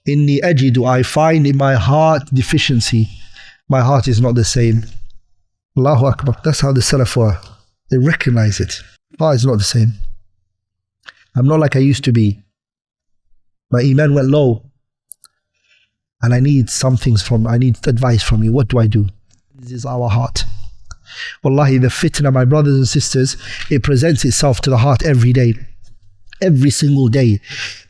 Inni ajidu, I find in my heart deficiency. My heart is not the same. Allahu Akbar. That's how the Salaf were. They recognize it. Heart is not the same. I'm not like I used to be. My iman went low. And I need I need advice from you. What do I do? This is our heart. Wallahi, the fitna, my brothers and sisters, it presents itself to the heart every day. Every single day.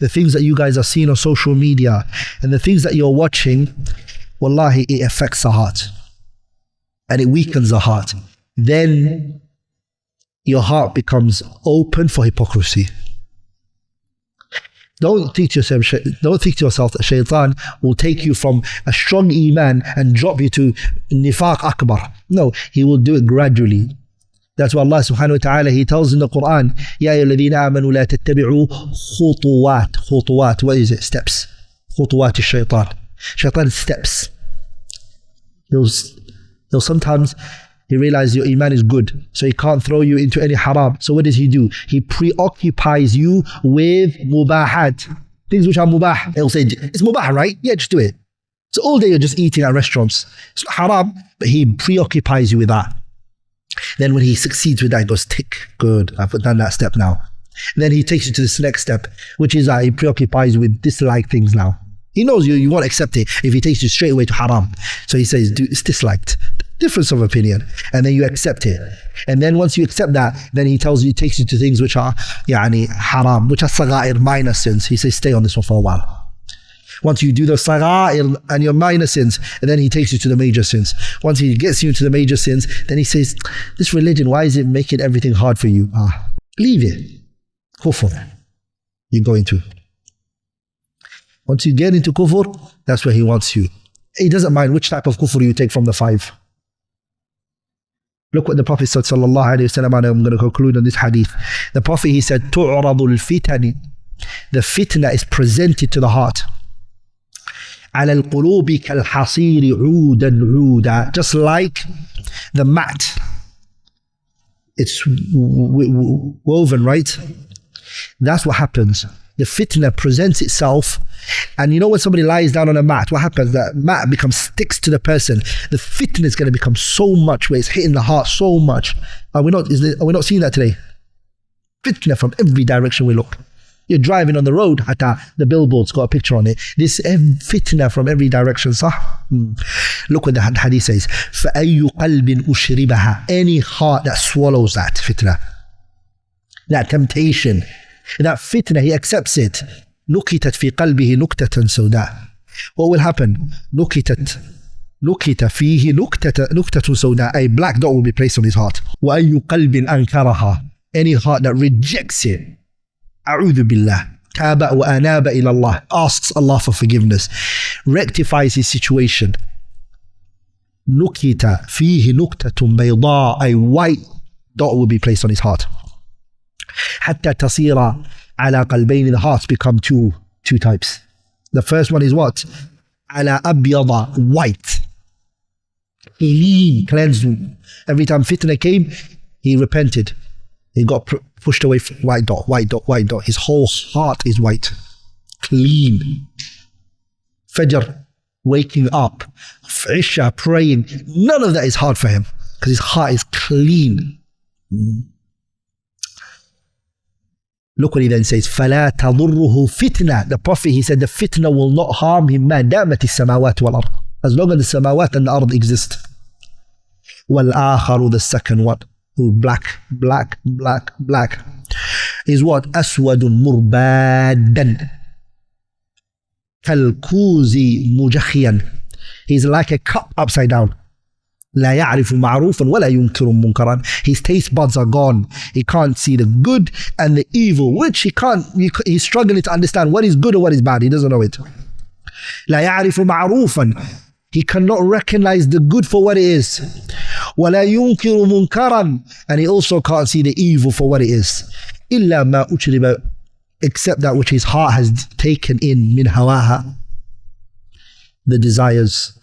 The things that you guys are seeing on social media and the things that you're watching, wallahi, it affects the heart. And it weakens the heart. Then your heart becomes open for hypocrisy. Don't think to yourself that Shaitan will take you from a strong iman and drop you to nifaq akbar. No, he will do it gradually. That's why Allah subhanahu wa ta'ala, He tells in the Quran, Ya ayyuhalladhina amanu la tattabi'u khutuwat. Khutuwat, what is it? Steps. Khutuwat is Shaitan. Shaitan steps. He'll sometimes, he realizes your iman is good, so he can't throw you into any haram. So what does he do? He preoccupies you with mubahat, things which are mubah. He'll say, it's mubah, right? Yeah, just do it. So all day you're just eating at restaurants. It's not haram, but he preoccupies you with that. Then when he succeeds with that, he goes, tick, good, I've done that step now. And then he takes you to this next step, which is he preoccupies you with disliked things now. He knows you won't accept it if he takes you straight away to haram. So he says, it's disliked. Difference of opinion. And then you accept it. And then once you accept that, then he takes you to things which are haram, which are saga'ir, minor sins. He says, stay on this one for a while. Once you do the saga'ir and your minor sins, and then he takes you to the major sins. Once he gets you to the major sins, then he says, this religion, why is it making everything hard for you? Leave it. Kufr. You go into. Once you get into kufr, that's where he wants you. He doesn't mind which type of kufr you take from the 5. Look what the Prophet said, sallallahu alayhi wa sallam, and I'm going to conclude on this hadith. The Prophet, he said, تُعْرَضُ الْفِتَنِ. The fitna is presented to the heart. عَلَى الْقُلُوبِ كَالْحَصِيرِ عُودًا عُودًا. Just like the mat. It's woven, right? That's what happens. The fitna presents itself, and you know when somebody lies down on a mat, what happens? That mat sticks to the person. The fitna is going to become so much where it's hitting the heart so much. Are we not seeing that today? Fitna from every direction we look. You're driving on the road, the billboard's got a picture on it. This fitna from every direction. Look what the hadith says. فَأَيُّ قَلْبٍ أُشْرِبَهَا. Any heart that swallows that fitna, that temptation, that fitna, he accepts it. نُكِتَتْ فِي قَلْبِهِ نُكْتَةً سَوْدَاء. What will happen? نُكِتَ فِيهِ نُكْتَةٌ سَوْدَاء. A black dot will be placed on his heart. وَأَيُّ قَلْبٍ أَنْكَرَهَا. Any heart that rejects it, أعوذ بالله, تاب وأناب إلى الله, asks Allah for forgiveness, rectifies his situation. نُكِتَ فِيهِ نُكْتَةٌ بَيْضَاء. A white dot will be placed on his heart. حتى تصير على قلبين. The hearts become two types. The first one is what? على أبيض, white, clean, cleansed. Every time fitna came, he repented. He got pushed away from white dot. His whole heart is white, clean. Fajr, waking up, Isha, praying, none of that is hard for him because his heart is clean. Look what he then says, فَلَا تَضُرُّهُ فِتْنَةٌ. The Prophet, he said, the fitna will not harm him مَا دَامَتِ السَّمَاوَاتُ وَالْأَرْضِ. As long as the samawat and the ard exist. وَالْآخَرُ, the second one, black, is what? أَسْوَدٌ مُرْبَادًا كَالْكُوزِ مُجَخِيًا. He's like a cup upside down. لا يعرف معروفا ولا ينكر منكرا. His taste buds are gone. He can't see the good and the evil, which he's struggling to understand what is good or what is bad. He doesn't know it. لا يعرف معروفا. He cannot recognize the good for what it is. ولا ينكر منكرا. And he also can't see the evil for what it is. إلا ما أشرب, except that which his heart has taken in, من هواها, the desires.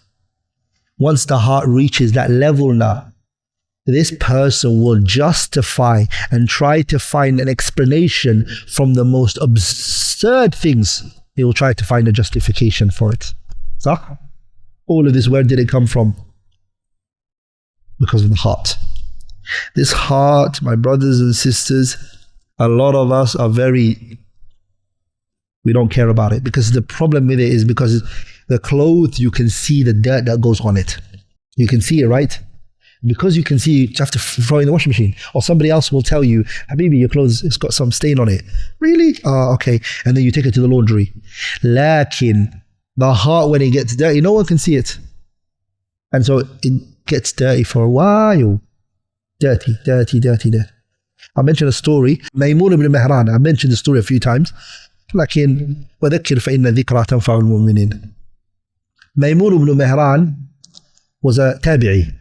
Once the heart reaches that level now, this person will justify and try to find an explanation from the most absurd things he will try to find a justification for it. So, all of this, where did it come from? Because of the heart. This heart, my brothers and sisters, a lot of us are we don't care about it, because the problem with it is because the clothes, you can see the dirt that goes on it. You can see it, right? Because you can see, you have to throw it in the washing machine, or somebody else will tell you, Habibi, your clothes, it's got some stain on it. Really? Oh, okay. And then you take it to the laundry. Lakin, the heart, when it gets dirty, no one can see it. And so it gets dirty for a while. Dirty. I mentioned a story, Maymun ibn Mihran. I mentioned the story a few times. لكن وذكر فإن الذكرى تنفع المؤمنين. Maymun ibn Mihran was a tabi'i,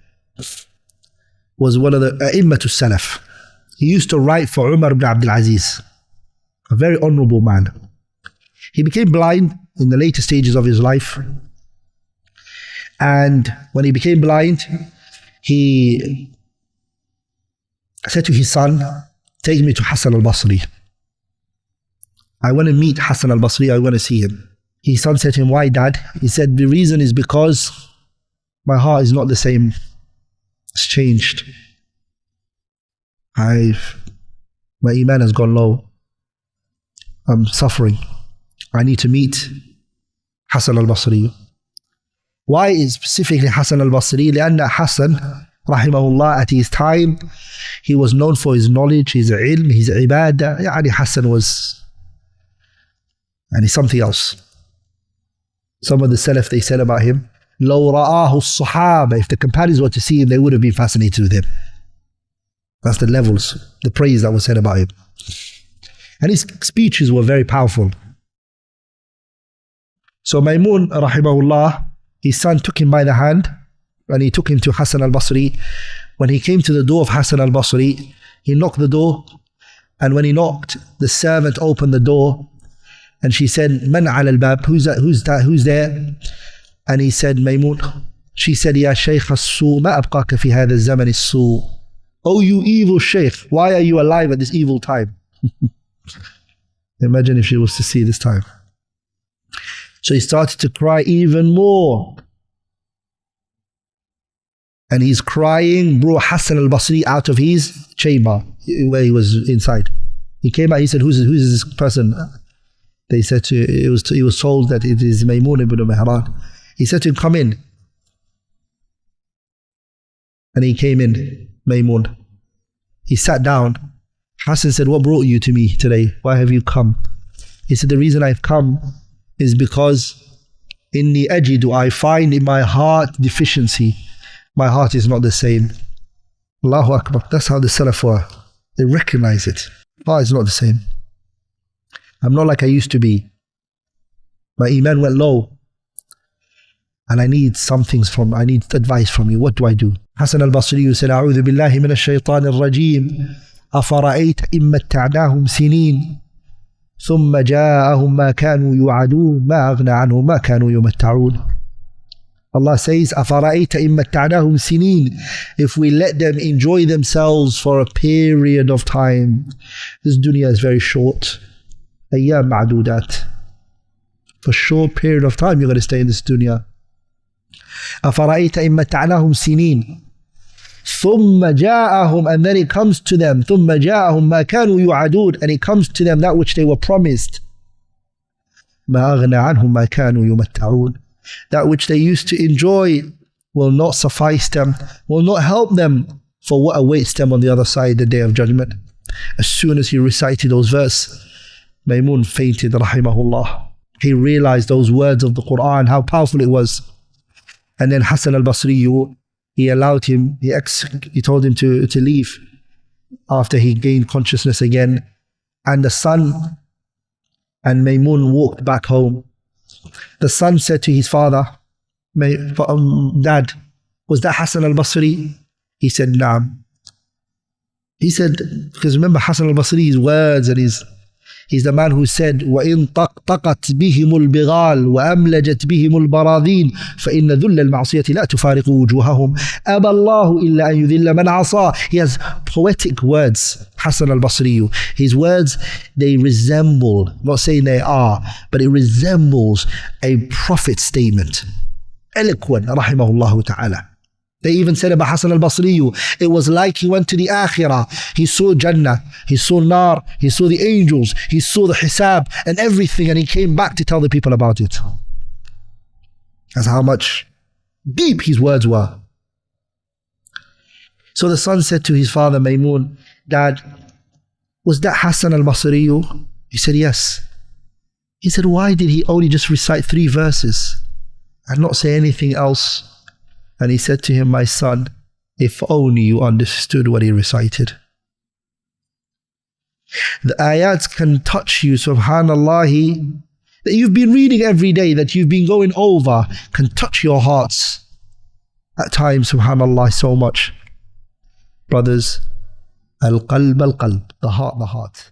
was one of the a'immatul salaf. He used to write for Umar ibn Abdul Aziz, a very honorable man. He became blind in the later stages of his life, and when he became blind, he said to his son, take me to Hassan al-Basri. I want to meet Hassan al-Basri, I want to see him. His son said to him, why, Dad? He said, the reason is because my heart is not the same. It's changed. My iman has gone low. I'm suffering. I need to meet Hassan al-Basri. Why is specifically Hassan al-Basri? لأن Hassan, rahimahullah, at his time, he was known for his knowledge, his ilm, his ibadah. Yani Hassan was something else. Some of the Salaf, they said about him, لو رآه الصحابة, if the companions were to see him, they would have been fascinated with him. That's the levels, the praise that was said about him. And his speeches were very powerful. So Maymun, rahimahullah, his son took him by the hand and he took him to Hassan al-Basri. When he came to the door of Hassan al-Basri, he knocked the door, and when he knocked, the servant opened the door, and she said, Man ala al-bab, who's there? And he said, Maymun. She said, Ya Shaykh as-su, ma abqaka fi hadha az-zaman as-su. Oh, you evil Shaykh, why are you alive at this evil time? Imagine if she was to see this time. So he started to cry even more. And he's crying, brought Hassan al-Basri out of his chamber where he was inside. He came out, he said, who's this person? They said he was told that it is Maymun ibn Mihran. He said to him, come in. And he came in, Maymun. He sat down. Hassan said, what brought you to me today? Why have you come? He said, the reason I've come is because inni ajidu, I find in my heart deficiency. My heart is not the same. Allahu Akbar. That's how the Salaf were. They recognize it. Heart is not the same. I'm not like I used to be. My iman went low. And I need I need advice from you. What do I do? Hassan al-Basri said, أعوذ بالله من الشيطان الرجيم أفرأيت إن متعناهم سنين ثم جاءهم ما كانوا يوعدون ما أغنى عنهم ما كانوا يمتعون. Allah says, أفرأيت إن متعناهم سنين, if we let them enjoy themselves for a period of time. This dunya is very short. أيام معدودات. For a short period of time you're going to stay in this dunya. أفرأيت إن متعناهم سنين ثم جاءهم, and then it comes to them, ثم جاءهم ما كانوا يوعدون, and it comes to them that which they were promised. ما أغنى عنهم ما كانوا يمتعون, that which they used to enjoy will not suffice them, will not help them for what awaits them on the other side, the day of judgment. As soon as he recited those verses, Maymun fainted, rahimahullah. He realized those words of the Quran, how powerful it was. And then Hassan al-Basri, he allowed him, he told him to leave after he gained consciousness again. And the son and Maymun walked back home. The son said to his father, Dad, was that Hassan al-Basri? He said, Naam. He said, because remember Hassan al-Basri's words and He's the man who said, وَإِن طَقْطَقَتْ بِهِمُ الْبِغَالِ وَأَمْلَجَتْ بِهِمُ الْبَرَاذِينَ فَإِنَّ ذُلَّ الْمَعْصِيَةِ لَا تُفَارِقُ وُجُوهَهُمْ أَبَى اللَّهُ إِلَّا أَن يُذِلَّ مَنْ عَصَى. He has poetic words, Hassan al-Basri. His words, they resemble, I'm not saying they are, but it resembles a prophet statement. Eloquent, rahimahullah ta'ala. They even said about Hassan al-Basri, it was like he went to the akhirah. He saw Jannah, he saw Nar, he saw the angels, he saw the hisab and everything, and he came back to tell the people about it. That's how much deep his words were. So the son said to his father, Maymun, Dad, was that Hassan al-Basri? He said, yes. He said, why did he only just recite 3 verses and not say anything else? And he said to him, my son, if only you understood what he recited. The ayats can touch you, subhanallah, that you've been reading every day, that you've been going over, can touch your hearts at times, subhanallah, so much. Brothers, al-qalb, the heart, the heart.